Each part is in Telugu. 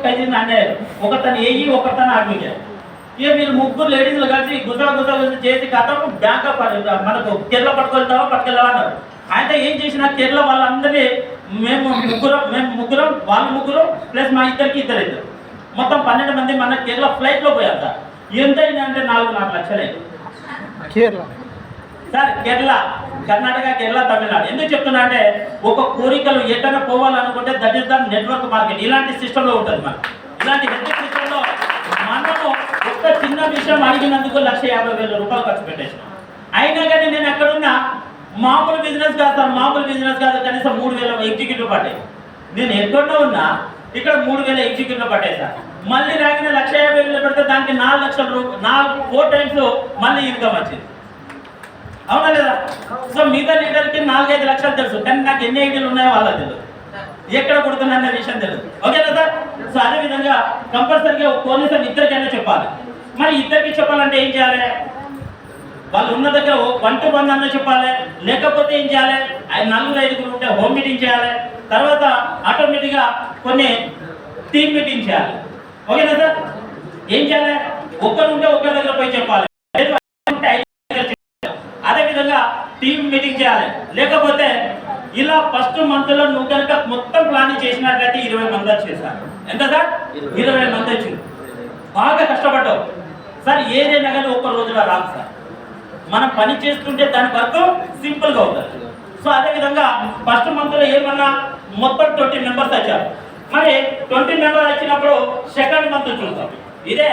ఖైదీని అన్నారు, ఒకతను ఏఈ ఒకతను అడ్వకేట్. ఇక మీరు ముగ్గురు లేడీస్లు కలిసి గుజరా చేసి కథ బ్యాంక్ మనకు కేరళ పట్టుకెళ్తావా పట్టుకెళ్ళవా అన్నారు. అయితే ఏం చేసిన కేరళ వాళ్ళందరినీ మేము ముగ్గురం వాళ్ళు ముగ్గురు ప్లస్ మా ఇద్దరు మొత్తం 12 మంది మన కేరళ ఫ్లైట్లో పోయారు సార్. ఎంతైంది అంటే 4 లక్షలే కేరళ సార్. కేరళ, కర్ణాటక, కేరళ, తమిళనాడు. ఎందుకు చెప్తున్నా అంటే ఒక కోరికలు ఎటైనా పోవాలనుకుంటే that is the network market. ఇలాంటి సిస్టంలో ఉంటుంది మనకు. ఇలాంటి హెల్త్ సిస్టంలో మనము ఒక్క చిన్న విషయం అడిగినందుకు 1,50,000 రూపాయలు ఖర్చు పెట్టేసాం. అయినా కానీ నేను ఎక్కడున్నా మామూలు బిజినెస్ కాదు సార్, మామూలు బిజినెస్ కాదు. కనీసం 3,000 ఎగ్జిక్యూటివ్ పట్టాయి. నేను ఎక్కడో ఉన్నా ఇక్కడ 3,000 ఎగ్జిక్యూటివ్లు పట్టాయి సార్. మళ్ళీ రాగిన 1,50,000 పెడితే దానికి 4 లక్షల రూపాయలు 4 టైమ్స్ మళ్ళీ ఇన్కమ్ వచ్చింది. అవునా లేదా? సో మిగతా లీడర్కి 4-5 లక్షలు తెలుసు, కానీ నాకు ఎన్ని ఐడియాలు ఉన్నాయో వాళ్ళకి తెలియదు, ఎక్కడ కొడుతున్నా అనే విషయం తెలియదు. ఓకేనా సార్? సో అదేవిధంగా కంపల్సరీగా కనీసం ఇద్దరికైనా చెప్పాలి. మరి ఇద్దరికి చెప్పాలంటే ఏం చేయాలి? వాళ్ళు ఉన్న దగ్గర 1 to 1 అన్న చెప్పాలి. లేకపోతే ఏం చేయాలి? 4-5 ఉంటే హోమ్ మీటింగ్ చేయాలి. తర్వాత ఆటోమేటిక్గా కొన్ని టీమ్ మీటింగ్ చేయాలి. ఓకేనా సార్? ఏం చేయాలి? ఒక్కరు ఉంటే ఒక్కరి దగ్గర పోయి చెప్పాలి. అదేవిధంగా టీమ్ మీటింగ్ చేయాలి. లేకపోతే ఇలా ఫస్ట్ మంత్ లో నువ్వు కనుక మొత్తం ప్లానింగ్ చేసినట్లయితే 20 మంది వచ్చేసారు. ఎంత సార్? 20 మంది వచ్చింది. బాగా కష్టపడ్డావు సార్. ఏదైనా కానీ ఒక్క రోజులో రాదు సార్. మనం పని చేస్తుంటే దాని వరకు సింపుల్ గా అవుతుంది. సో అదేవిధంగా ఫస్ట్ మంత్ లో ఏమన్నా మొత్తం 20 మెంబర్స్ వచ్చారు. మరి 20 మెంబర్స్ వచ్చినప్పుడు సెకండ్ మంత్ చూద్దాం. ఇదే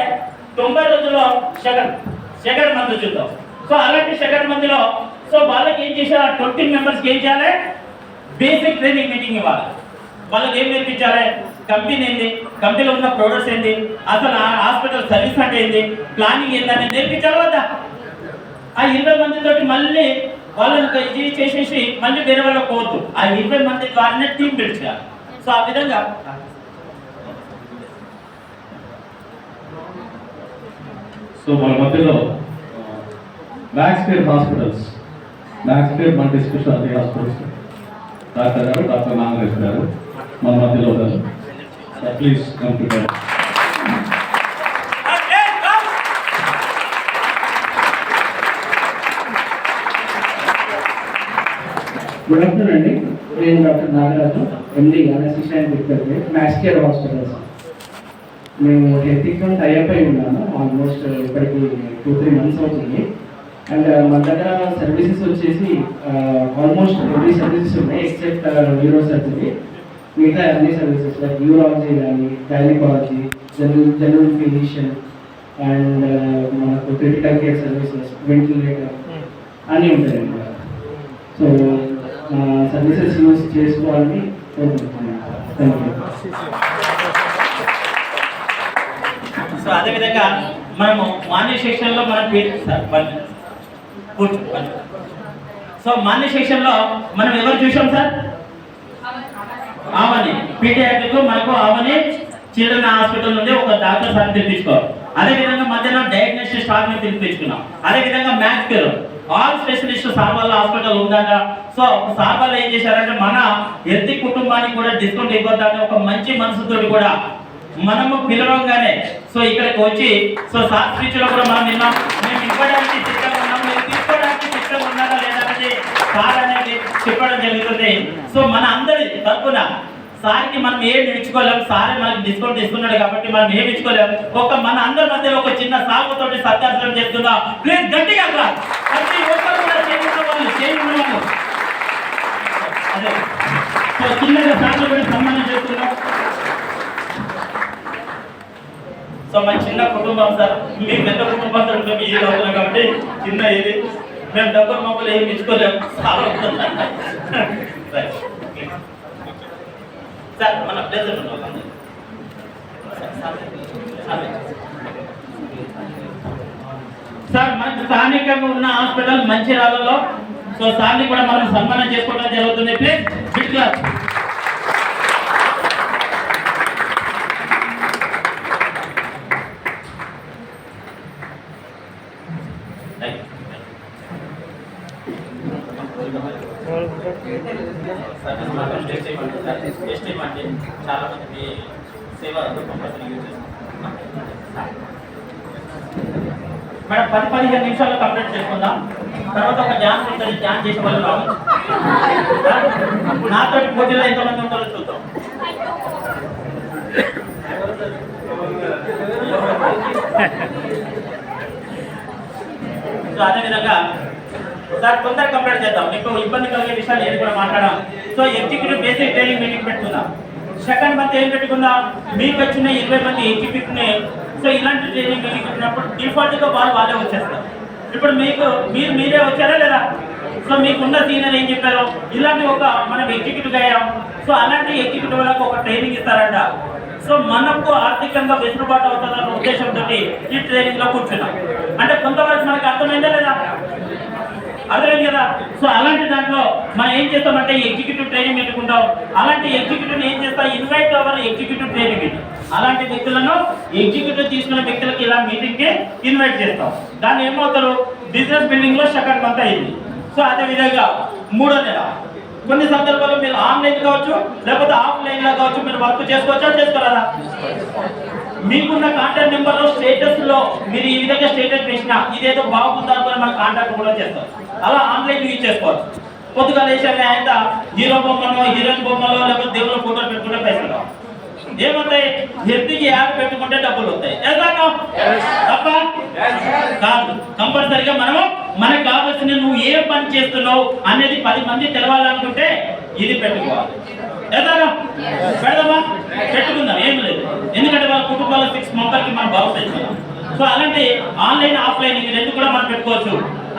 90 రోజుల్లో సెకండ్ మంత్ చూద్దాం. సో అలాంటి సెకండ్ మంత్లో సో వాళ్ళకి ఏం చేశారు? 20 మెంబర్స్కి ఏం చేయాలి? బేసిక్ ట్రైనింగ్ మీటింగ్ ఇవ్వాలి. వాళ్ళకి ఏం నేర్పించాలి? కంపెనీ ఏంది, కంపెనీలో ఉన్న ప్రొడక్ట్స్ ఏంది, అసలు హాస్పిటల్ సర్వీస్ అంటే ఏంది, ప్లానింగ్ ఏందని నేర్పించాలి కదా. ఆ 20 మందితోటి మళ్ళీ వాళ్ళని ఇది చేసేసి మళ్ళీ వేరే వాళ్ళకి పోవద్దు. ఆ 20 మంది ద్వారానే టీం బిల్డ్ చేయాలి. సో ఆ విధంగా సో మన మధ్యలో Maxcare hospitals, Maxcare multi speciality hospitals doctor గారు, డాక్టర్ నాగరాజ్ గారు మన మధ్యలో ఉన్నారు. Please come to that. Good afternoon అండి. నేను doctor Nagaraju, MD anaesthesia and dispensary, Maxcare hospitals. మేము హెల్త్తో టైఅప్ అయి ఉన్నాము. ఆల్మోస్ట్ ఇప్పటికి 2-3 మంత్స్ అవుతుంది. అండ్ మన దగ్గర సర్వీసెస్ వచ్చేసి ఆల్మోస్ట్ ఎవ్రీ సర్వీసెస్ ఉన్నాయి ఎక్సెప్ట్ న్యూరో సర్జరీ. మిగతా అన్ని సర్వీసెస్ లైక్ న్యూరాలజీ కానీ, గైనకాలజీ, జనరల్ ఫిజిషియన్ అండ్ మనకు క్రిటికల్ కేర్ సర్వీసెస్, వెంటిలేటర్ అన్నీ ఉంటాయండి. సో సర్వీసెస్ యూజ్ చేసుకోవాలని కోరుకుంటున్నాను. Thank you. సో అదేవిధంగా మనము మార్నింగ్ సెక్షన్లో మనం సో మార్నింగ్ సెక్షన్లో మనం ఎవరు చూసాం సార్? ఆవని పీడియాట్రిక్ మనకు ఆవని చిల్డ్రన్ హాస్పిటల్ నుండి ఒక డాక్టర్ సార్ తెప్పించుకోవాలి. అదేవిధంగా మధ్యాహ్నం డయాగ్నోస్టిక్ స్టాఫ్ ని తెప్పించుకున్నాం. అదేవిధంగా మ్యాక్స్ కేర్ ఆల్ స్పెషలిస్ట్ సార్వాళ్ళ హాస్పిటల్ ఉందట. సో సార్వాళ్ళు ఏం చేశారంటే మన హెల్తీ కుటుంబానికి కూడా డిస్కౌంట్ ఇవ్వద్దని ఒక మంచి మనసుతోటి కూడా మనము పిలవంగానే సో ఇక్కడికి వచ్చి సో సార్ స్పీచ్ లో కూడా మనం విన్నాం. మేము ఇవ్వడానికి సిద్ధంగా ఉన్నాం, మేము తీసుకోవడానికి సిద్ధంగా ఉన్నారా లేదా అనేది సార్ అనేది చెప్పడం జరుగుతుంది. సో మన అందరి తరఫున సార్కి మనం ఏం ఇచ్చుకోలేము, సారే మనకి డిస్కౌంట్ ఇస్తున్నాడు కాబట్టి మనం ఏమి ఇచ్చుకోలేము. ఒక మన అందరి మధ్యలో ఒక చిన్న సాగుతోటి సత్యాసనం చేస్తున్నాం. ప్లీజ్ గట్టిగా ప్రతి ఒక్కరు కూడా చేయించుకోవాలి. అదే సో చిన్నగా సార్లు కూడా సన్మానం చేస్తున్నాం. సో మన చిన్న కుటుంబం సార్, మీ పెద్ద కుటుంబంతో మేము ఈ అవుతున్నాం కాబట్టి చిన్న ఇది మేము డబ్బులు మొక్కలు ఏమి ఇచ్చుకోలేము సార్ సార్. మన ప్లేజర్ సార్ మనకు స్థానికంగా ఉన్న హాస్పిటల్ మంచిర్యాలలో సో సార్ని కూడా మనం సన్మానం చేసుకోవడం జరుగుతుంది. Please big class. చాలా మంది సేవ మేడం 10-15 నిమిషాల్లో కంప్లీట్ చేసుకుందాం. తర్వాత ఒక డ్యాన్స్ ఉంటుంది, డ్యాన్స్ చేసే వాళ్ళు రావచ్చు. నాతో పోటీలో ఎంతమంది ఉంటారో చూద్దాం. సో అదేవిధంగా సార్ తొందరగా కంప్లీట్ చేద్దాం. మీకు ఇబ్బంది కలిగే విషయాలు ఏది కూడా మాట్లాడాం. So executive basic training meeting పెట్టుకుందాం. సెకండ్ మంత్ ఏం పెట్టుకుందాం, మీకు వచ్చిన 20 మంది ఎగ్జిక్యూటివ్ని సో ఇలాంటి ట్రైనింగ్ మీటింగ్ పెట్టినప్పుడు డిఫాల్ట్గా వాళ్ళే వచ్చేస్తారు. ఇప్పుడు మీరే వచ్చారా లేదా? సో మీకున్న సీనియర్ ఏం చెప్పారు, ఇలాంటి ఒక మనం ఎగ్జిక్యూటివ్ అయ్యాం. సో అలాంటి ఎగ్జిక్యూటివ్ వాళ్ళకి ఒక ట్రైనింగ్ ఇస్తారంట. సో మనకు ఆర్థికంగా వెసులుబాటు అవుతుందన్న ఉద్దేశంతో ఈ ట్రైనింగ్ లో కూర్చున్నాం. అంటే కొంతవరకు మనకు అర్థమైందా లేదా? అర్థమైంది కదా. సో అలాంటి దాంట్లో మనం ఏం చేస్తామంటే ఎగ్జిక్యూటివ్ ట్రైనింగ్ పెట్టుకుంటాం. అలాంటి ఎగ్జిక్యూటివ్ ఏం చేస్తాం, invite our executive training meeting. అలాంటి వ్యక్తులను ఎగ్జిక్యూటివ్ తీసుకున్న వ్యక్తులకి ఇలా మీటింగ్ కి ఇన్వైట్ చేస్తాం. దాన్ని ఏమవుతారు, బిజినెస్ బిల్డింగ్ లో సెకండ్ మంత్ అయింది. సో అదే విధంగా 3వ నెల కొన్ని సందర్భాల్లో మీరు ఆన్లైన్ కావచ్చు లేకపోతే ఆఫ్లైన్ లో కావచ్చు, మీరు వర్క్ చేసుకోవచ్చా చేసుకోరాదా? మీకున్న కాంటాక్ట్ నెంబర్ లో స్టేటస్ లో మీరు ఈ విధంగా స్టేటస్ వేసినా ఇదేదో బాగుంది అనుకుని మన కాంటాక్ట్ కూడా చేస్తారు. అలా ఆన్లైన్ యూజ్ చేసుకోవచ్చు. పొద్దుగా లేచాక ఆయన హీరో బొమ్మలో హీరోయిన్ బొమ్మలో లేకపోతే దేవుళ్ళ ఫోటోలు పెట్టుకుంటే పైసలు ఏమవుతాయి, హెల్త్కి యాడ్ పెట్టుకుంటే డబ్బులు వస్తాయి. తప్ప కాదు. కంపల్సరిగా మనకు కావాల్సిన నువ్వు ఏ పని చేస్తున్నావు అనేది 10 మంది తెలవాలనుకుంటే ఇది పెట్టుకోవాలి. పెడదామా? పెట్టుకుందాం, ఏం లేదు. ఎందుకంటే వాళ్ళ కుటుంబాల 6 మెంబర్కి మనం భరోసా ఇస్తున్నాం. సో అలాంటి ఆన్లైన్ ఆఫ్లైన్ ఇది రెండు కూడా మనం పెట్టుకోవచ్చు.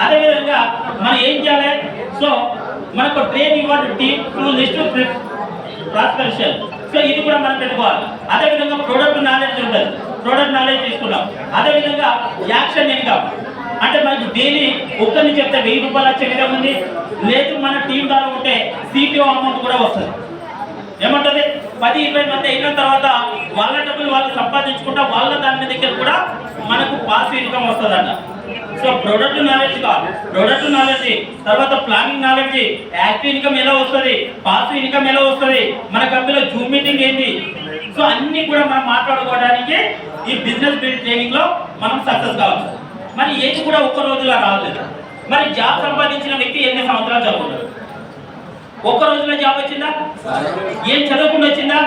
అదేవిధంగా మనం ఏం చేయాలి, సో మనకు ట్రైన్ ఇవ్వాలి టీమ్ టు లిస్ట్ ప్రాస్పెరేషన్. సో ఇది కూడా మనం పెట్టుకోవాలి. అదేవిధంగా ప్రొడక్ట్ నాలెడ్జ్ ఉంటుంది, ప్రొడక్ట్ నాలెడ్జ్ తీసుకున్నాం. అదేవిధంగా యాక్షన్ ఇన్కమ్ అంటే మనకు డైలీ ఒక్కరిని చెప్తే 1000 రూపాయలు వచ్చే విధంగా ఉంది. లేదు మన టీం ద్వారా ఉంటే సిపిఓ అమౌంట్ కూడా వస్తుంది. ఏమంటుంది, 10-20 మంది అయిన తర్వాత వాళ్ళ డబ్బులు వాళ్ళు సంపాదించుకుంటా వాళ్ళ దాని దగ్గర కూడా మనకు పాసివ్ ఇన్కమ్ వస్తుందన్న. సో ప్రొడక్ట్ నాలెడ్జ్ కాదు, ప్రొడక్ట్ నాలెడ్జ్ తర్వాత ప్లానింగ్ నాలెడ్జ్, యాక్టివ్ ఇన్కమ్ ఎలా వస్తుంది, పాసివ్ ఇన్కమ్ ఎలా వస్తుంది, మన కంపెనీలో జూమ్ మీటింగ్ ఏంటి. సో అన్ని కూడా మనం మాట్లాడుకోవడానికి ఈ బిజినెస్ బిల్డ్ ట్రైనింగ్ లో మనం సక్సెస్ కావచ్చు. మరి ఏది కూడా ఒక్క రోజులో రాలేదు. మరి జాబ్ సంపాదించిన వ్యక్తి ఎన్ని సంవత్సరాలు చదువుకున్నాడు? ఒక్క రోజులో జాబ్ వచ్చిందా? ఏం చదవకుండా వచ్చిందా?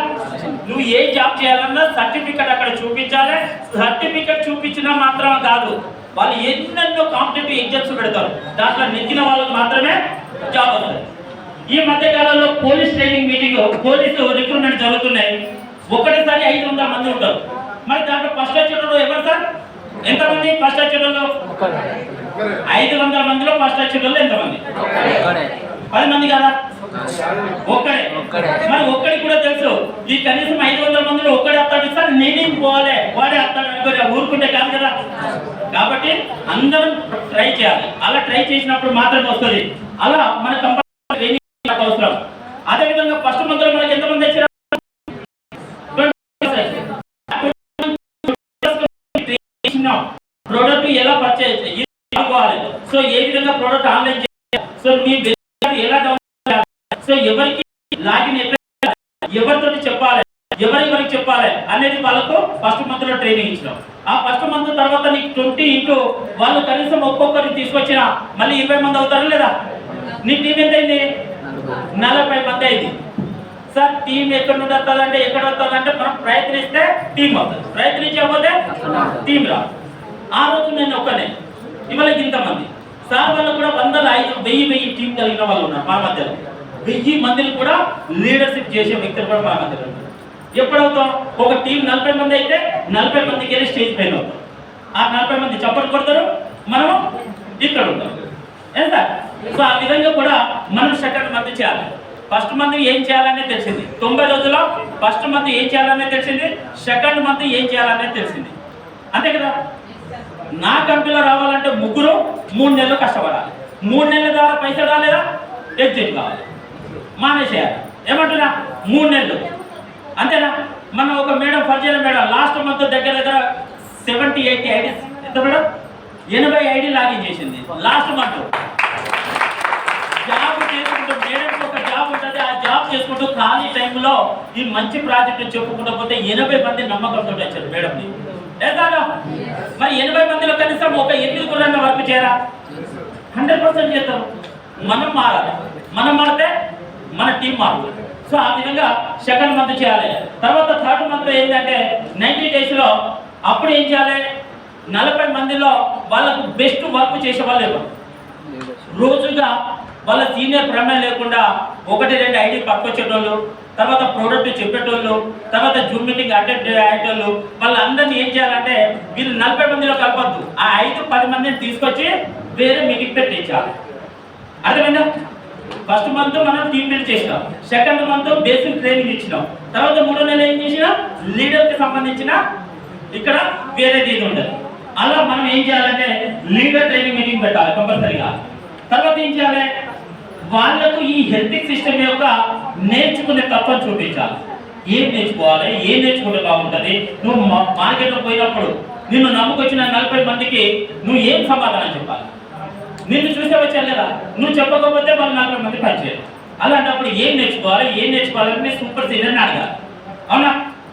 నువ్వు ఏ జాబ్ చేయాలన్నా సర్టిఫికెట్ అక్కడ చూపించాలి. సర్టిఫికెట్ చూపించినా మాత్రమే కాదు, వాళ్ళు ఎన్నెన్నో కాంపిటేటివ్ ఎగ్జామ్స్ పెడతారు, దాంట్లో నెగ్గిన వాళ్ళకి మాత్రమే జాబ్ వస్తుంది. ఈ మధ్య కాలంలో police training meeting, police recruitment జరుగుతున్నాయి. ఒకటేసారి 500 మంది ఉంటారు. మరి దాంట్లో ఫస్ట్ వచ్చేటప్పుడు ఎవరు సార్? ఎంతమంది ఫస్ట్ వచ్చేటప్పుడు? 500 మందిలో ఫస్ట్ వచ్చేటప్పుడు ఎంతమంది? 10 మంది కదా, ఒక్కడే. మరి ఒక్కడికి కూడా తెలుసు ఈ కనీసం 500 మందిలో ఒక్కడే వస్తాడు సార్, నేనేం పోవాలి వాడే వస్తాడు అనుకోని ఊరుకుంటే కాదు కదా. కాబట్టి అందరం ట్రై చేయాలి. అలా ట్రై చేసినప్పుడు మాత్రమే వస్తుంది. అలా మన కంపల్సరీ అవసరం. అదేవిధంగా ఫస్ట్ మంత్లో మనకి ఎంతమంది వచ్చారు? ప్రోడక్ట్ ఎలా పర్చేజ్ చేసుకోవాలి, సో ఏ విధంగా ప్రోడక్ట్ ఆన్లైన్ చేయాలి, సో మీ ఎలా డౌన్లోడ్ చేయాలి, సో ఎవరికి లాగిన్ ఎవరితో చెప్పాలి, ఎవరికి చెప్పాలి అనేది వాళ్ళకు ఫస్ట్ మంత్ లో ట్రైనింగ్ ఇచ్చినాం. ఆ ఫస్ట్ మంత్ తర్వాత నీకు 20 ఇంటూ వాళ్ళు కనీసం ఒక్కొక్కరిని తీసుకొచ్చిన మళ్ళీ 20 మంది అవుతారు లేదా? నీ టీం ఎంత అయింది? 40 మంది అయింది. సార్ టీం ఎక్కడ నుండి వస్తుందంటే ఎక్కడ వస్తుందంటే మనం ప్రయత్నిస్తే టీం అవుతుంది, ప్రయత్నించకపోతే టీం రా. ఆ రోజు నేను ఒక్కనే, ఇవాళ ఇంతమంది సార్ వాళ్ళు కూడా 100-1000 టీం కలిగిన వాళ్ళు ఉన్నారు మా మధ్యలో. 1000 మందిని కూడా లీడర్షిప్ చేసే వ్యక్తులు కూడా మా మధ్యలో ఉన్నారు. ఎప్పుడవుతాం, ఒక టీం 40 మంది అయితే 40 మందికి వెళ్ళి స్టేజ్ పైన అవుతాం. ఆ 40 మంది చప్పట్లు కొడతారు, మనం ఇక్కడ ఉంటాం. ఏం సార్? సో ఆ విధంగా కూడా మనం సెకండ్ మంత్ చేయాలి. ఫస్ట్ మంత్ ఏం చేయాలనే తెలిసింది, 90 రోజుల్లో ఫస్ట్ మంత్ ఏం చేయాలనే తెలిసింది, సెకండ్ మంత్ ఏం చేయాలనే తెలిసింది. అంతే కదా. నా కంపెనీలో రావాలంటే 3 నెలలు కష్టపడాలి. 3 నెలల ద్వారా పైసలు రాలేదా ఎగ్జిట్ కావాలి, మానేసేయాలి. ఏమంటున్నా 3 నెలలు అంతేనా. మనం ఒక మేడం పరిచయం మేడం లాస్ట్ మంత్ దగ్గర 70-80 ఐడీస్ ఎంత మేడం 80 ఐడి లాగిన్ చేసింది లాస్ట్ మంత్. జాబ్ చేసుకుంటే మేడంకి ఒక జాబ్ ఉంటుంది, ఆ జాబ్ చేసుకుంటూ ఖాళీ టైంలో ఈ మంచి ప్రాజెక్టు చెప్పుకుంటూ పోతే 80 మంది నమ్మకంతో వచ్చారు మేడం. లేదా మరి 80 మందిలో కనీసం ఒక 8 కూడా వర్క్ చేయరా? 100% చేస్తారు. మనం మారాలి. మనం మారితే మన టీం మారుతుంది. సో ఆ విధంగా సెకండ్ మంత్ చేయాలి. తర్వాత థర్డ్ మంత్ ఏంటంటే 90 డేస్లో అప్పుడు ఏం చేయాలి? 40 మందిలో వాళ్ళకు బెస్ట్ వర్క్ చేసే వాళ్ళు ఎవరు, రోజుగా వాళ్ళ సీనియర్ ప్రమేయం లేకుండా 1-2 ఐడి పట్టుకొచ్చేటోళ్ళు, తర్వాత ప్రోడక్ట్ చెప్పేటోళ్ళు, తర్వాత జూమ్ మీటింగ్ అటెండ్ అయ్యేటోళ్ళు, వాళ్ళందరినీ ఏం చేయాలంటే వీళ్ళు 40 మందిలో కలపద్దు. ఆ 5-10 మందిని తీసుకొచ్చి వేరే మీటింగ్ పెట్టించాలి. అర్థమైందా? ఫస్ట్ మంత్ మనం టీమ్ బిల్డ్ చేసినాం, సెకండ్ మంత్ బేసిక్ ట్రైనింగ్ ఇచ్చినాం, తర్వాత 3వ నెల ఏం చేసినాం? లీడర్కి సంబంధించిన ఇక్కడ వేరేది ఇది ఉండదు. అలా మనం ఏం చేయాలంటే లీడర్ ట్రైనింగ్ మీటింగ్ పెట్టాలి కంపల్సరీగా. తర్వాత ఏం చేయాలి? వాళ్ళకు ఈ హెల్త్ సిస్టమ్ యొక్క నేర్చుకునే తత్వం చూపించాలి. ఏం నేర్చుకోవాలి, ఏం నేర్చుకుంటే బాగుంటుంది. నువ్వు మార్కెట్లో పోయినప్పుడు నిన్ను నమ్ముకొచ్చిన 40 మందికి నువ్వు ఏం సమాధానం చెప్పాలి? నిన్ను చూసే వచ్చారు కదా, నువ్వు చెప్పకపోతే వాళ్ళు 40 మంది పనిచేయరు. అలాంటప్పుడు ఏం నేర్చుకోవాలని సూపర్ సీనియర్ని అడగాలి. అవునా?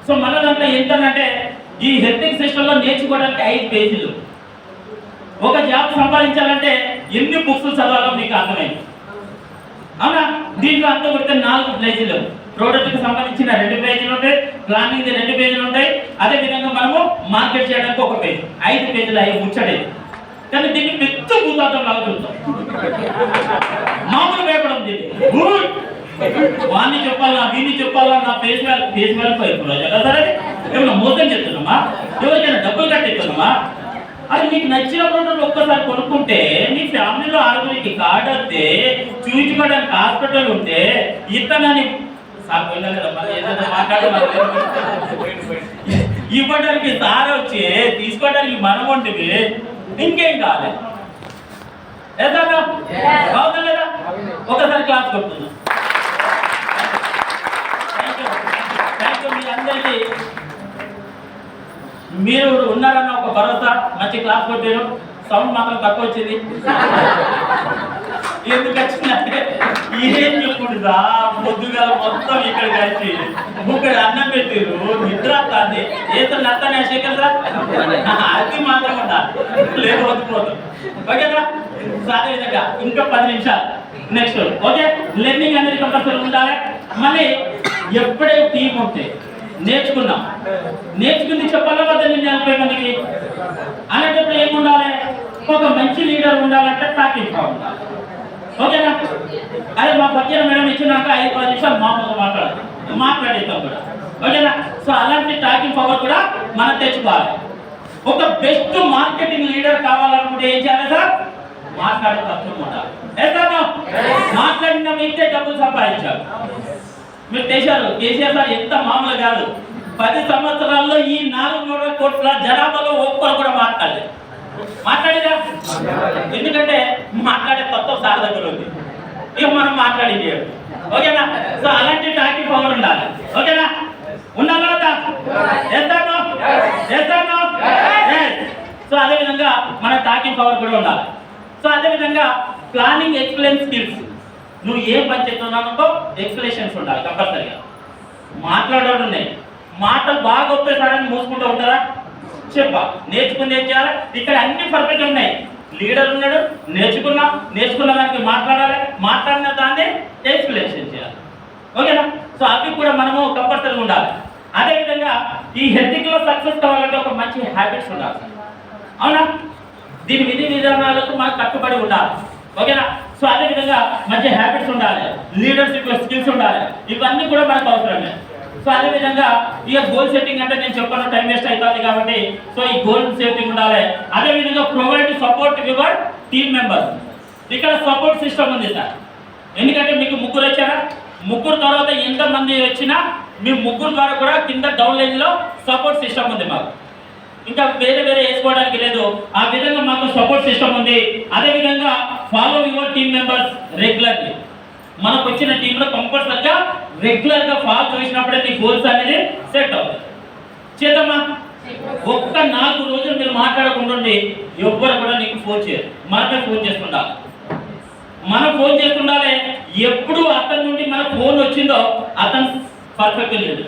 సో మన దాంట్లో ఏంటంటే ఈ హెల్త్ సిస్టంలో నేర్చుకోవడానికి 5 పేజీలు. ఒక జాబ్ సంపాదించాలంటే ఎన్ని బుక్స్ చదవాలో మీకు అర్థమైంది. అవునా? దీంట్లో అంతా కొడితే 4 పేజీలు. ప్రోడక్ట్కి సంబంధించిన 2 పేజీలు ఉంటాయి, ప్లానింగ్ 2 పేజీలు ఉంటాయి, అదేవిధంగా మనము మార్కెట్ చేయడానికి 1 పేజీ. 5 పేజీలు అవి ముచ్చడేది. కానీ దీన్ని పెద్ద భూతార్థం లాగా చూస్తాం. మామూలు వేపడం దీన్ని వాడిని చెప్పాలా వీడిని చెప్పాలా, నా ఫేస్ వాల్యూ అయిపోయింది సరే. ఏమన్నా మోసం చేస్తున్నామా? ఎవరికైనా డబ్బులు కట్టిస్తున్నామా? అది నీకు నచ్చిన ప్రోడక్ట్ ఒక్కసారి కొనుక్కుంటే నీ ఫ్యామిలీలో 6గురికి కార్డు వస్తే చూపించుకోవడానికి హాస్పిటల్ ఉంటే ఇతనని ఇవ్వడానికి సార్ వచ్చి తీసుకోవడానికి మనం ఉంటుంది. ఇంకేం కావాలి? బాగుందా లేదా? ఒకసారి క్లాస్ కొడుతున్నాం. థ్యాంక్ యూ మీ అందరికీ. మీరు ఉన్నారన్న ఒక భరోసా. మంచి క్లాస్ కొట్టారు. సౌండ్ మాత్రం తక్కువ వచ్చింది. ఎందుకు వచ్చిందంటే ఏం చెప్పుకుంటుందా పొద్దుగా మొత్తం ఇక్కడ కలిసి ఇక్కడ అన్నం పెట్టారు, నిద్ర వస్తుంది. ఏదో నత్తానే శేఖర్ సార్ అది మాత్రం ఉండాలి, లేదు వద్దుపోతాం. ఓకేనా? సో అదేవిధంగా ఇంకా 10 నిమిషాలు నెక్స్ట్. ఓకే, లెర్నింగ్ అనేది కంపల్సరీ ఉండాలి. మళ్ళీ ఎప్పుడే టీం ఉంటే నేర్చుకుంది చెప్పాలా వద్ద 40 మందికి అనేటప్పుడు ఏముండాలి? ఒక మంచి లీడర్ ఉండాలంటే టాకింగ్ పవర్ ఉండాలి. ఓకేనా? అదే మా పద్యం మేడం ఇచ్చినాక 5-10 నిమిషాలు మామూలుగా మాట్లాడేస్తాం కూడా. ఓకేనా? సో అలాంటి టాకింగ్ పవర్ కూడా మనం తెచ్చుకోవాలి. ఒక బెస్ట్ మార్కెటింగ్ లీడర్ కావాలనుకుంటే ఏం చేయాలి సార్? మాట్లాడే తత్వం ఉండాలి. మాట్లాడిన మీకే డబ్బులు సంపాదించాలి. మీరు చేశారు. కేసీఆర్ సార్ ఎంత మామూలు కాదు. 10 సంవత్సరాల్లో ఈ 400 కోట్ల జనాభాలో ఒక్కరు కూడా మాట్లాడేదా? ఎందుకంటే మాట్లాడే తత్వం సార్ దగ్గర ఉంది. ఇక మనం మాట్లాడేది. ఓకేనా? సో అలాంటి టాకింగ్ పవర్ ఉండాలి. ఓకేనా? ఉండాలా? సో అదేవిధంగా మన టాకింగ్ పవర్ కూడా ఉండాలి. సో అదేవిధంగా ప్లానింగ్ ఎక్స్ప్లెయిన్ స్కిల్స్. నువ్వు ఏ పని చెప్తున్నానో ఎక్స్ప్లెనేషన్స్ ఉండాలి కంపల్సరీగా. మాట్లాడడం ఉన్నాయి, మాటలు బాగా ఒప్పేసారని మూసుకుంటూ ఉంటారా? చెప్పా నేర్చుకుంది ఏం చేయాలి? ఇక్కడ అన్ని పర్ఫెక్ట్ ఉన్నాయి. లీడర్ ఉన్నాడు, నేర్చుకున్న దానికి మాట్లాడిన దాన్ని ఎక్స్ప్లెనేషన్ చేయాలి. ఓకేనా? సో అవి కూడా మనము కంపల్సరీగా ఉండాలి. అదేవిధంగా ఈ హెల్త్లో సక్సెస్ కావాలంటే ఒక మంచి హ్యాబిట్స్ ఉండాలి. అవునా? దీని విధి విధానాలకు మనకు కట్టుబడి ఉండాలి. ఓకేనా? సో అదేవిధంగా మంచి హ్యాబిట్స్ ఉండాలి, లీడర్షిప్ స్కిల్స్ ఉండాలి. ఇవన్నీ కూడా మనకు అవసరమే. సో అదేవిధంగా ఇక గోల్ సెట్టింగ్ అంటే నేను చెప్పాను టైం వేస్ట్ అవుతుంది కాబట్టి సో ఈ గోల్ సెట్టింగ్ ఉండాలి. అదేవిధంగా provide support your team members. ఇక్కడ సపోర్ట్ సిస్టమ్ ఉంది సార్. ఎందుకంటే మీకు 3 వచ్చారా? 3 తర్వాత ఎంతమంది వచ్చినా మీ 3 ద్వారా కూడా కింద డౌన్ లైన్లో సపోర్ట్ సిస్టమ్ ఉంది మాకు. ఇంకా వేరే వేసుకోవడానికి లేదు. ఆ విధంగా మాకు సపోర్ట్ సిస్టమ్ ఉంది. అదేవిధంగా follow your team members regularly. మనకు వచ్చిన టీంలో కంపల్సరిగా రెగ్యులర్గా ఫాలో చేసినప్పుడే మీ గోల్స్ అనేది సెట్ అవుతుంది. చేద్దామా? ఒక్క 4 రోజులు మీరు మాట్లాడకుండా ఎవ్వరు కూడా నీకు ఫోన్ చేయరు. మనమే ఫోన్ చేసుకుంటాం. మనం ఫోన్ చేస్తుండాలి. ఎప్పుడు అతని నుండి మన ఫోన్ వచ్చిందో అతను పర్ఫెక్ట్ లేదు.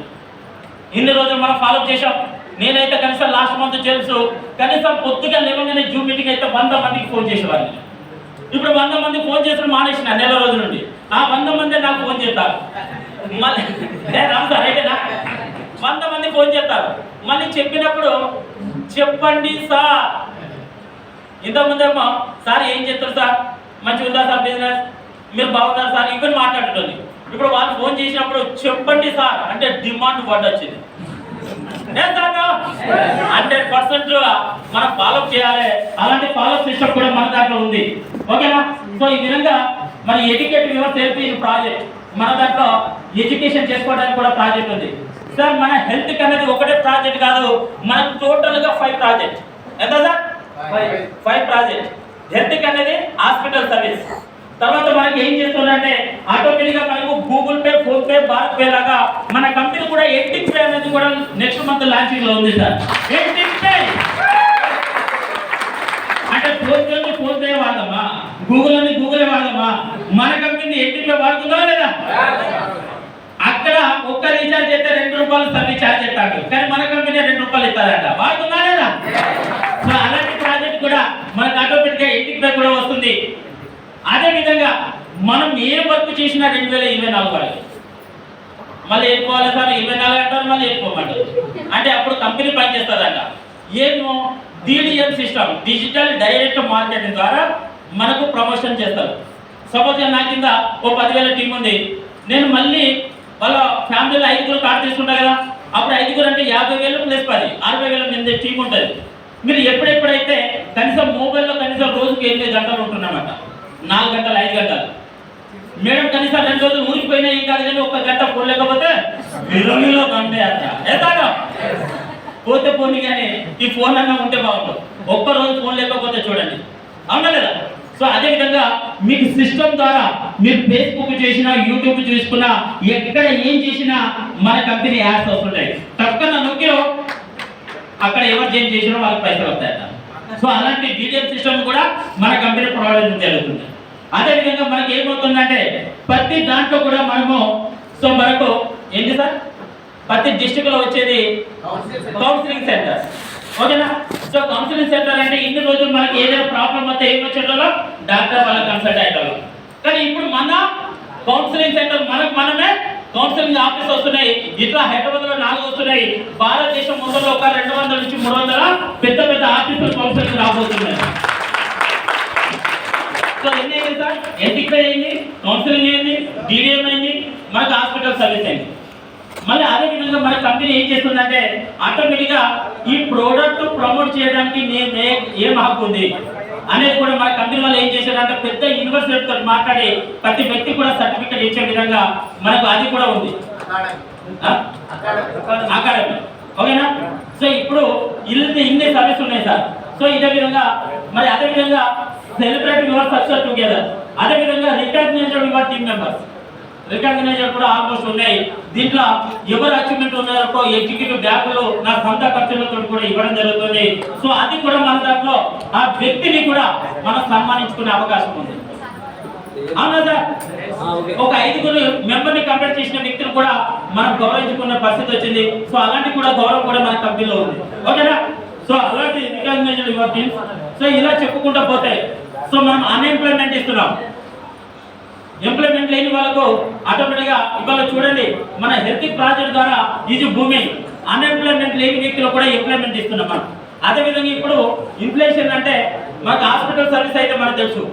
ఇన్ని రోజులు మనం ఫాలో చేసాం. నేనైతే కనీసం లాస్ట్ మంత్ తెలుసు, కనీసం పొద్దుగా లేవగానే జూమ్ మీటింగ్ అయితే 100 మందికి ఫోన్ చేసేవాడిని. ఇప్పుడు 100 మంది ఫోన్ చేసిన మానేసిన నెల రోజుల నుండి. ఆ 100 మంది నాకు ఫోన్ చేస్తారు. మళ్ళీ రామ్ సార్ అయితేనా 100 మంది ఫోన్ చేస్తారు. మళ్ళీ చెప్పినప్పుడు చెప్పండి సార్, ఇంతకుముందేమో సార్ ఏం చెప్తారు సార్, మంచిగా ఉందా సార్ బిజినెస్, మీరు బాగున్నారు సార్, ఇవన్నీ మాట్లాడుతుంది. ఇప్పుడు వాళ్ళు ఫోన్ చేసినప్పుడు చెప్పండి సార్ అంటే డిమాండ్ వర్డ్ వచ్చింది. 100% మనం ఫాలో చేయాలి. అలాంటి ఫాలో సిస్టమ్ కూడా మన దాంట్లో ఉంది. ఓకేనా? సో ఈ విధంగా మన educative your self in project మన దాంట్లో ఎడ్యుకేషన్ చేసుకోవడానికి కూడా ప్రాజెక్ట్ ఉంది సార్. మన హెల్త్ అనేది ఒకటే ప్రాజెక్ట్ కాదు, మనకు టోటల్గా 5 ప్రాజెక్ట్. ఎంత సార్? 5 ప్రాజెక్ట్. హెల్త్ అనేది హాస్పిటల్ సర్వీస్. తర్వాత మనకి ఏం చేస్తుందంటే ఆటోమేటిక్గా మనకు Google pay, phone pay, Bharat pay లాగా మన కంపెనీ కూడా ఎథిక్ పే అనేది కూడా నెక్స్ట్ మంత్ లాంచింగ్ లో ఉంది సార్. ఎథిక్ పే అంటే ఫోన్ పే వాడదామా, గూగుల్ అని గూగులే వాడదామా, మన కంపెనీ ఎథిక్ పే వాడుతుందా లేదా? అక్కడ ఒక్క రీఛార్జ్ అయితే 2 రూపాయలు సర్వీస్ ఛార్జ్ చేస్తాడు, కానీ మన కంపెనీ 2 రూపాయలు ఇస్తారట. వాడుతుందా లేదా? సో అలాంటి ప్రాజెక్ట్ కూడా మనకు ఆటోమేటిక్గా ఎథిక్ పే కూడా వస్తుంది. అదే విధంగా మనం ఏ వర్క్ చేసినా 2024 వరకు మళ్ళీ వెళ్ళిపోవాలి సార్. 24 అంటారు, మళ్ళీ వెళ్ళిపోమంటారు. అంటే అప్పుడు కంపెనీ పనిచేస్తుందంట. ఏమో DDM system, digital direct marketing ద్వారా మనకు ప్రమోషన్ చేస్తారు. సపోజ్ నా కింద ఓ 10,000 టీం ఉంది. నేను మళ్ళీ వాళ్ళ ఫ్యామిలీలో 5 కార్డు తీసుకుంటా కదా, అప్పుడు 5 అంటే 50,000 ప్లస్ 10 60,000 మంది టీం ఉంటుంది. మీరు ఎప్పుడెప్పుడైతే కనీసం మొబైల్లో కనీసం రోజుకి 8 గంటలు ఉంటున్నామట, 4 గంటలు 5 గంటలు. మేడం కనీసం 2 రోజులు ఊరిపోయినా ఏం కాదు, కానీ 1 గంట ఫోన్ లేకపోతే విలువలో కంటే అట్లా పోతే పోనీ, కానీ ఈ ఫోన్ అన్నా ఉంటే బాగుంటుంది. ఒక్క రోజు ఫోన్ లేకపోతే చూడండి, అవునా లేదా? సో అదేవిధంగా మీకు సిస్టమ్ ద్వారా మీరు ఫేస్బుక్ చేసినా, యూట్యూబ్ చూసుకున్నా, ఎక్కడ ఏం చేసినా మన కంపెనీ యాడ్స్ వస్తుంటాయి. తప్పక నొక్కి అక్కడ ఎవరు చేంజ్ చేసినా వాళ్ళకి పైసలు వస్తాయట. సో అలాంటి DDM సిస్టమ్ కూడా మన కంపెనీ ప్రొవైడ్ జరుగుతుంది. అదేవిధంగా మనకి ఏమవుతుందంటే ప్రతి దాంట్లో కూడా మనము మనకు ఏంటి సార్, ప్రతి డిస్ట్రిక్ట్ లో వచ్చేది కౌన్సిలింగ్ సెంటర్. ఓకేనా? సో కౌన్సిలింగ్ సెంటర్ అంటే ఇన్ని రోజులు మనకి ఏదైనా ప్రాబ్లం వస్తే ఏం వచ్చేటో డాక్టర్ వాళ్ళ కన్సల్ట్ అయ్యేటోళ్ళు, కానీ ఇప్పుడు మన కౌన్సిలింగ్ సెంటర్ మనమే కౌన్సిలింగ్ ఆఫీస్ వస్తున్నాయి. ఇట్లా హైదరాబాద్ లో 4 వస్తున్నాయి. భారతదేశం మొత్తంలో ఒక 200 నుంచి 300 పెద్ద పెద్ద ఆఫీసులు కౌన్సిలింగ్ రాబోతున్నాయి. సో ఎన్ని అయింది సార్? ఎథిక్ పే అయింది, కౌన్సిలింగ్ అయింది, DDM అయింది, మనకు హాస్పిటల్ సర్వీస్ అయింది. మళ్ళీ అదే విధంగా మన కంపెనీ ఏం చేస్తుందంటే ఆటోమేటిక్గా ఈ ప్రోడక్ట్ ప్రమోట్ చేయడానికి ఏం హక్కు ఉంది అనేది కూడా మన కంపెనీ వాళ్ళు ఏం చేశారంటే పెద్ద యూనివర్సిటీతో మాట్లాడి ప్రతి వ్యక్తి కూడా సర్టిఫికేట్ ఇచ్చే విధంగా మనకు అది కూడా ఉంది, అకాడమీ. ఓకేనా? సో ఇప్పుడు ఇన్ని సర్వీస్ ఉన్నాయి సార్. సో ఇదే విధంగా మరి అదే విధంగా సెలబ్రేట్ యువర్ సక్సెస్ టుగెదర్. అదే విధంగా recognized your team members, recognizer కూడా ఆల్మోస్ట్ ఉన్నాయి. దీంట్లో ఎవరు అచీవ్మెంట్ ఉన్నారో ఎగ్జిక్యూటివ్ బ్యాగులు నా సొంత ఖర్చులతో కూడా ఇవ్వడం జరుగుతుంది. సో అది కూడా మన దాంట్లో ఆ వ్యక్తిని కూడా మనం సన్మానించుకునే అవకాశం ఉంది. అవునా సార్? ఒక 5 మెంబర్ని కంప్లీట్ చేసిన వ్యక్తిని కూడా మనం గౌరవించుకున్న పరిస్థితి వచ్చింది. సో అలాంటి కూడా గౌరవం కూడా మన కంపెనీలో ఉంది. ఓకేనా? సో అలాంటి రికగ్నైజ్డ్ యువర్ టీమ్. సో ఇలా చెప్పుకుంటూ పోతే సో మనం అన్ఎంప్లాయ్మెంట్ ఇస్తున్నాం. ఎంప్లాయ్మెంట్ లేని వాళ్ళకు ఆటోమేటిక్గా ఇవాళ చూడండి మన హెల్త్ ప్రాజెక్ట్ ద్వారా ఇది భూమి అన్ఎంప్లాయ్మెంట్ లేని వ్యక్తులు కూడా ఎంప్లాయ్మెంట్ ఇస్తున్నాం మనం. అదేవిధంగా ఇప్పుడు ఇన్ఫ్లేషన్ అంటే మనకు హాస్పిటల్ సర్వీస్ అయితే మనకు తెలుసు.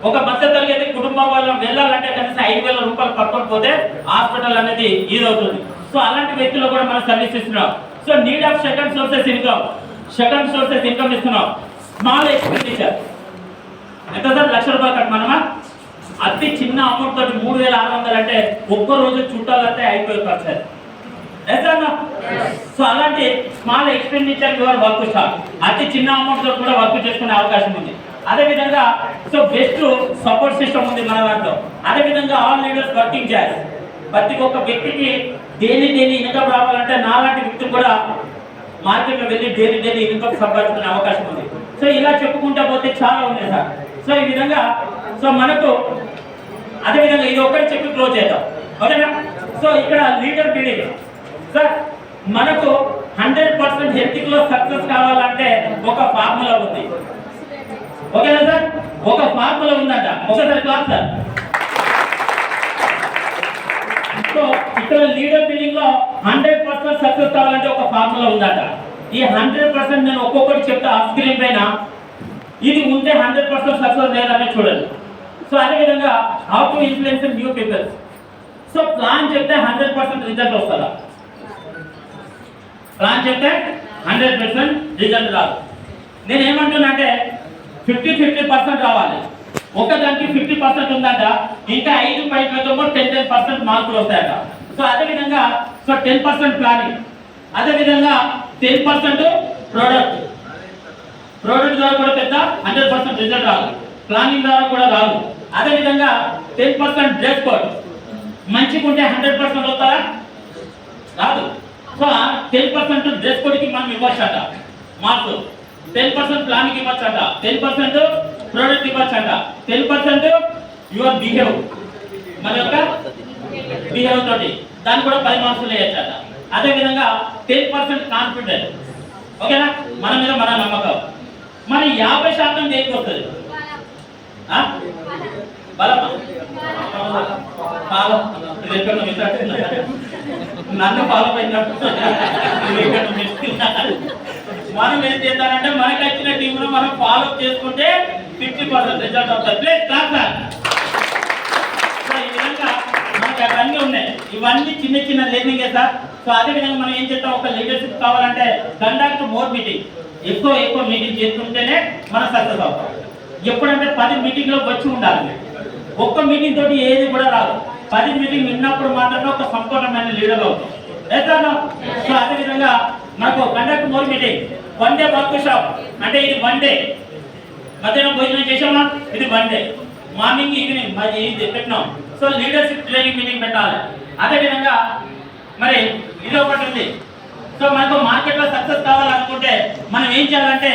ఒక మధ్య తరగతి కుటుంబం వాళ్ళు వెళ్ళాలంటే కనీసం 5,000 రూపాయలు పట్టుకోకపోతే హాస్పిటల్ అనేది ఇది అవుతుంది. సో అలాంటి వ్యక్తులు కూడా మనం సర్వీస్ ఇస్తున్నాం. So need of second sources income ఇస్తున్నాం. స్మాల్ ఎక్స్పెండిచర్ ఎంత సార్? 1,00,000 రూపాయలు కట్టమనమా? అతి చిన్న అమౌంట్ తోటి 3,600 అంటే ఒక్క రోజు చుట్టాలంటే అయిపోయి ఖర్చు. సో అలాంటి small expenditure your work start. అతి చిన్న అమౌంట్ తో కూడా వర్క్ చేసుకునే అవకాశం ఉంది. అదేవిధంగా సో బెస్ట్ సపోర్ట్ సిస్టమ్ ఉంది మన దాంట్లో. అదేవిధంగా ఆల్ లీడర్స్ వర్కింగ్ చేయాలి. ప్రతి ఒక్క వ్యక్తికి డైలీ ఇన్కమ్ రావాలంటే నాలాంటి వ్యక్తులు కూడా మార్కెట్లో వెళ్ళి డైలీ ఇన్కమ్ సంపాదించుకునే అవకాశం ఉంది. సో ఇలా చెప్పుకుంటా పోతే చాలా ఉంది సార్. సో ఈ విధంగా సో మనకు అదేవిధంగా ఇది ఒకటి చెప్పి క్లోజ్ చేద్దాం, ఓకేనా? సో ఇక్కడ లీడర్ బిల్డింగ్ సార్, మనకు 100% హెల్త్ లో సక్సెస్ కావాలంటే ఒక ఫార్ములా ఉంది, ఓకేనా సార్? ఒక ఫార్ములా ఉందంట, ఒకసారి క్లాస్ సార్. సో ఇక్కడ లీడర్ బిల్డింగ్ లో 100% సక్సెస్ కావాలంటే ఒక ఫార్ములా ఉందట. ఈ 100% నేను ఒక్కొక్కటి చెప్తా ఆఫ్ స్క్రీన్ పైన. ఇది ఉంటే 100% సక్సెస్ లేదని చూడండి. సో అదేవిధంగా how to influence new peoples. So plan చెప్తే 100% రిజల్ట్ వస్తుందా? ప్లాన్ చెప్తే 100% రిజల్ట్ రాదు. నేను ఏమంటున్నా అంటే 50% రావాలి. ఒకదానికి 50% ఉందంట, ఇంకా 5 పాయింట్లతో 10% మార్కులు వస్తాయట. సో అదేవిధంగా 10% ప్లానింగ్, అదేవిధంగా 10% ప్రోడక్ట్ ద్వారా కూడా పెద్ద 100% రిజల్ట్ రాదు, ప్లానింగ్ ద్వారా కూడా రాదు. అదేవిధంగా 10% డ్రెస్ కోడ్, మంచిగా ఉంటే 100% వస్తుందా? రాదు. సో 10% డ్రెస్ కోడ్కి మనం ఇవ్వచ్చట మార్క్స్, 10% ప్లానింగ్ ఇవ్వచ్చట, 10% ప్రోడక్ట్ ఇవ్వచ్చట, 10% యువర్ బిహేవ్, మన యొక్క బిహేవ్ తోటి దాన్ని కూడా 10 మార్క్స్ వేయచ్చట. అదేవిధంగా 10% కాన్ఫిడెన్స్, ఓకేనా? మన మీద మన నమ్మకం. మరి 50% దేనికి వస్తుంది? బలమా? నన్ను ఫాలో అయినట్టు మనం ఏం చేద్దామంటే మనకి వచ్చిన టీంలో మనం ఫాలో చేసుకుంటే 50% రిజల్ట్ వస్తుంది. Please class sir. సో ఈ విధంగా మనకి అవన్నీ ఉన్నాయి, ఇవన్నీ చిన్న చిన్న లెర్నింగే సార్. సో అదే విధంగా మనం ఏం చేస్తాం, ఒక లీడర్షిప్ కావాలంటే కండక్ట్ మోర్ మీటింగ్, ఎక్కువ మీటింగ్ చేసుకుంటేనే మనం సక్సెస్ అవుతాం. ఎప్పుడంటే 10 మీటింగ్లో వచ్చి ఉండాలి. ఒక్క మీటింగ్ తోటి ఏది కూడా రాదు. 10 మీటింగ్ విన్నప్పుడు మాత్రమే ఒక సంపూర్ణమైన లీడర్ అవుతాం. సో అదే విధంగా మనకు conduct more meeting, 1 day work shop అంటే ఇది 1 డే. మధ్యాహ్నం భోజనం చేసామా, ఇది 1 డే. మార్నింగ్ ఈవినింగ్ మరి ఇది పెట్టినాం. సో లీడర్షిప్ ట్రైనింగ్ మీటింగ్ పెట్టాలి. అదేవిధంగా మరి ఇది ఒకటి ఉంది. సో మనకు మార్కెట్లో సక్సెస్ కావాలనుకుంటే మనం ఏం చేయాలంటే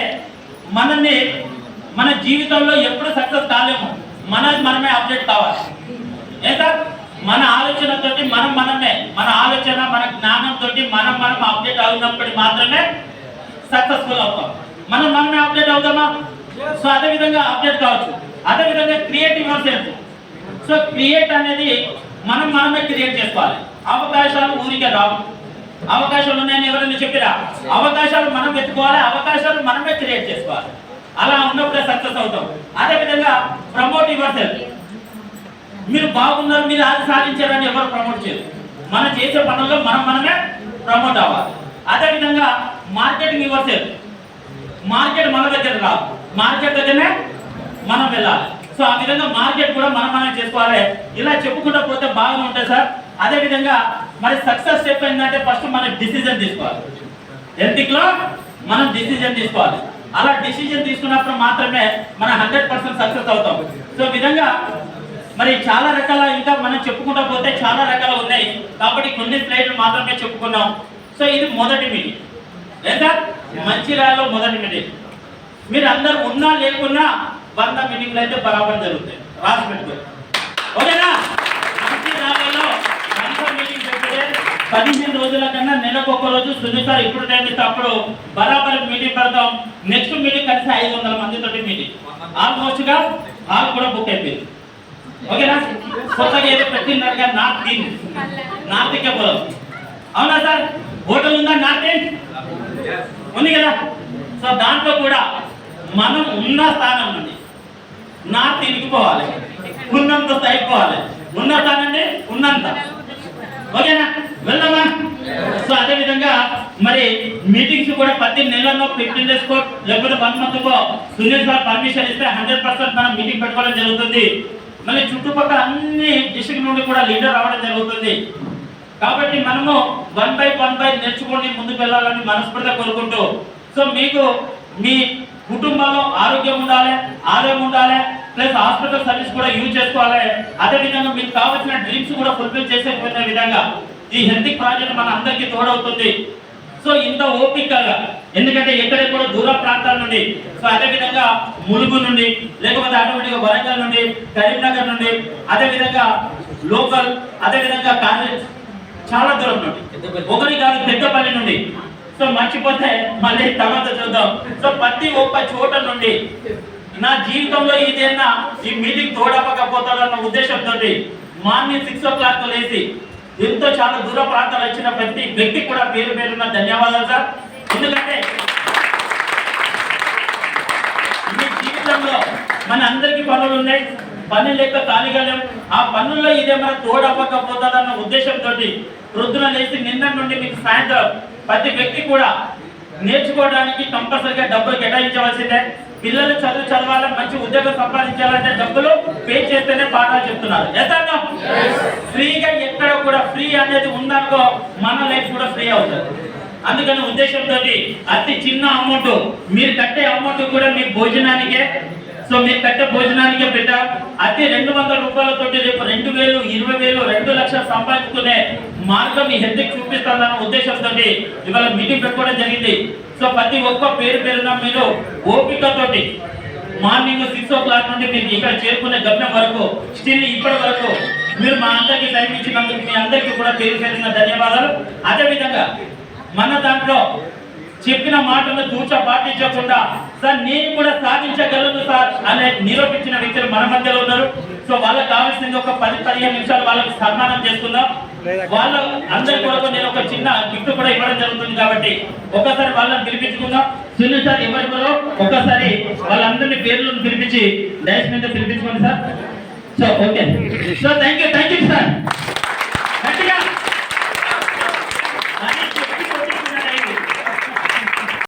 మన జీవితంలో ఎప్పుడు సక్సెస్ కాలేము, మనమే అప్డేట్ కావాలి. ఏ సార్? మన ఆలోచనతోటి మన ఆలోచన మన జ్ఞానంతో మనం అప్డేట్ అవునప్పుడు మాత్రమే సక్సెస్ఫుల్ అవుతాం. మనమే అప్డేట్ అవుతామా? సో అదే విధంగా అప్డేట్ కావచ్చు. అదే విధంగా creative your self. So create అనేది మనమే క్రియేట్ చేసుకోవాలి. అవకాశాలు ఊరికే రావు. అవకాశాలు ఉన్నాయని ఎవరైనా చెప్పిరా? అవకాశాలు మనం వెతుకోవాలి, అవకాశాలు మనమే క్రియేట్ చేసుకోవాలి. అలా ఉన్నప్పుడే సక్సెస్ అవుతాం. అదే విధంగా ప్రమోట్ యువర్ సెల్ఫ్. మీరు బాగున్నారు, మీరు అది సాధించారని ఎవరు ప్రమోట్ చేయరు. మనం చేసే పనుల్లో మనమే ప్రమోట్ అవ్వాలి. అదేవిధంగా మార్కెటింగ్ యువర్ సెల్ఫ్. మార్కెట్ మన దగ్గర రాదు, మార్కెట్ దగ్గరనే మనం వెళ్ళాలి. సో ఆ విధంగా మార్కెట్ కూడా మనం చేసుకోవాలి. ఇలా చెప్పుకుంటూ పోతే బాగానే ఉంటుంది సార్. అదేవిధంగా మరి సక్సెస్ స్టెప్ ఏంటంటే ఫస్ట్ మనం డిసిజన్ తీసుకోవాలి. ఎథిక్లో మనం డిసిజన్ తీసుకోవాలి. అలా డిసిజన్ తీసుకున్నప్పుడు మాత్రమే మనం 100% సక్సెస్ అవుతాం. సో ఈ విధంగా మరి చాలా రకాల ఇంకా మనం చెప్పుకుంటూ పోతే చాలా రకాలు ఉన్నాయి, కాబట్టి కొన్ని స్లైడ్లు మాత్రమే చెప్పుకున్నాం. సో ఇది మొదటి మీటింగ్, లేదా మంచిర్యాలలో మొదటి మీటింగ్. మీరు అందరు ఉన్నా లేకున్నా 100 మీటింగ్లు అయితే బరాబర్ జరుగుతాయి, రాసి పెట్టుకోండి, ఓకేనా? మంచిర్యాలలో 100 మీటింగ్ పెడితే 15 రోజుల కన్నా నెలకు ఒక రోజు సునీత ఇప్పుడు టైం ఇస్తే అప్పుడు బరాబర్ మీటింగ్ పెడతాం. నెక్స్ట్ మీటింగ్ కలిసి 500 మందితోటి మీటింగ్, ఆల్మోస్ట్ గా హాల్ కూడా బుక్ అయిపోయింది, ఓకేనా? కొత్తగా ఏదో పెట్టిందనగా నార్త్కే పోదాం, అవునా సార్? హోటల్ ఉందా నార్త్ ఉంది కదా? సో దాంట్లో కూడా మనం ఉన్న స్థానం నుండి నార్త్ ఇరిగిపోవాలి, ఉన్నంత అయిపోవాలి, ఉన్న స్థానాన్ని ఉన్నంత, ఓకేనా? వెళ్దామా? సో అదే విధంగా మరి మీటింగ్స్ కూడా 10 నెలల్లో 15 days లేకపోతే 1 month సునీల్ సార్ పర్మిషన్ ఇస్తే 100% మనం మీటింగ్ పెట్టుకోవడం జరుగుతుంది. మళ్ళీ చుట్టుపక్కల అన్ని డిస్ట్రిక్ట్ నుండి కూడా లీడర్ రావడం జరుగుతుంది. కాబట్టి మనము 1 by 1 నేర్చుకొని ముందుకు వెళ్ళాలని మనస్ఫూర్తిగా కోరుకుంటూ, సో మీకు మీ కుటుంబంలో ఆరోగ్యం ఉండాలి, ఆదాయం ఉండాలి, ప్లస్ హాస్పిటల్ సర్వీస్ కూడా యూజ్ చేసుకోవాలి. అదేవిధంగా మీకు కావాల్సిన డ్రీమ్స్ కూడా ఫుల్ఫిల్ చేసే విధంగా ఈ హెల్త్ ప్రాజెక్ట్ మన అందరికీ తోడవుతుంది. సో ఇంత ఓపికగా, ఎందుకంటే ఎక్కడెక్కడో దూర ప్రాంతాల నుండి, సో అదేవిధంగా ములుగు నుండి, లేకపోతే ఆటోమేటిక్గా వరంగల్ నుండి, కరీంనగర్ నుండి, అదేవిధంగా లోకల్, అదేవిధంగా కాలేజ్ చాలా దూరం నుండి, ఒకరి కాదు పెద్దపల్లి నుండి. సో మర్చిపోతే మళ్ళీ తర్వాత చూద్దాం. సో ప్రతి ఒక్క చోట నుండి నా జీవితంలో ఇదేనా ఈ మీటింగ్ తోడపకపోతాడన్న ఉద్దేశంతో మార్నింగ్ 6 o'clock లేచి ఎంతో చాలా దూర ప్రాంతాలు వచ్చిన ప్రతి వ్యక్తి కూడా పేరు పేరున్న ధన్యవాదాలు సార్. ఎందుకంటే మీ జీవితంలో మన అందరికీ పనులు ఉన్నాయి, పనులు లెక్క ఖాళీగా లేవు. ఆ పనుల్లో ఇదేమైనా తోడపకపోతాడన్న ఉద్దేశంతో ప్రొద్దున లేచి నిన్న నుండి మీకు సాయంత్రం ప్రతి వ్యక్తి కూడా నేర్చుకోవడానికి కంపల్సరిగా డబ్బులు కేటాయించవలసిందే. పిల్లలు చదవాలి, మంచి ఉద్యోగం సంపాదించాలంటే డబ్బులు పే చేస్తేనే పాఠాలు చెప్తున్నారు. ఫ్రీగా ఎక్కడ కూడా ఫ్రీ అనేది ఉందనుకో మన లైఫ్ కూడా ఫ్రీ అవుతుంది. అందుకని ఉద్దేశంతో అతి చిన్న అమౌంట్ మీరు కట్టే అమౌంట్ కూడా మీ భోజనానికే, సో మీరు కట్టే భోజనానికే పెట్టా. అతి 200 రూపాయలతోటి రేపు 2,000, 20,000, 2 లక్షలు సంపాదించుకునే మార్గం మీ హెల్త్కి చూపిస్తుందన్న ఉద్దేశంతో ఇవాళ మీటింగ్ పెట్టుకోవడం జరిగింది. సో ప్రతి ఒక్క పేరు పేరున మీరు ఓపికతోటి మార్నింగ్ 6 o'clock నుండి మీరు ఇక్కడ చేరుకునే గమ్యం వరకు స్టిల్ ఇప్పటి వరకు మీరు మా అందరికీ టైం ఇచ్చినందుకు మీ అందరికీ కూడా పేరు పేరున ధన్యవాదాలు. అదేవిధంగా మన దాంట్లో చెప్పిన మాటను తూచా పాటించకుండా సార్ నేను కూడా సాధించగలను సార్ అనే నిరూపించిన వ్యక్తులు మన మధ్యలో ఉన్నారు. సో వాళ్ళకి కావాల్సింది ఒక 10-15 నిమిషాలు వాళ్ళకి సన్మానం చేసుకుందాం. వాళ్ళ అందరి కొరకు నేను ఒక చిన్న గిఫ్ట్ కూడా ఇవ్వడం జరుగుతుంది కాబట్టి ఒకసారి వాళ్ళని పిలిపించుకుందాం. సునీల్ సార్ ఎవరికో ఒకసారి వాళ్ళందరినీ పేర్లను పిలిపించి డైస్ మీద పిలిపించుకోండి sir. So okay, so thank you sir.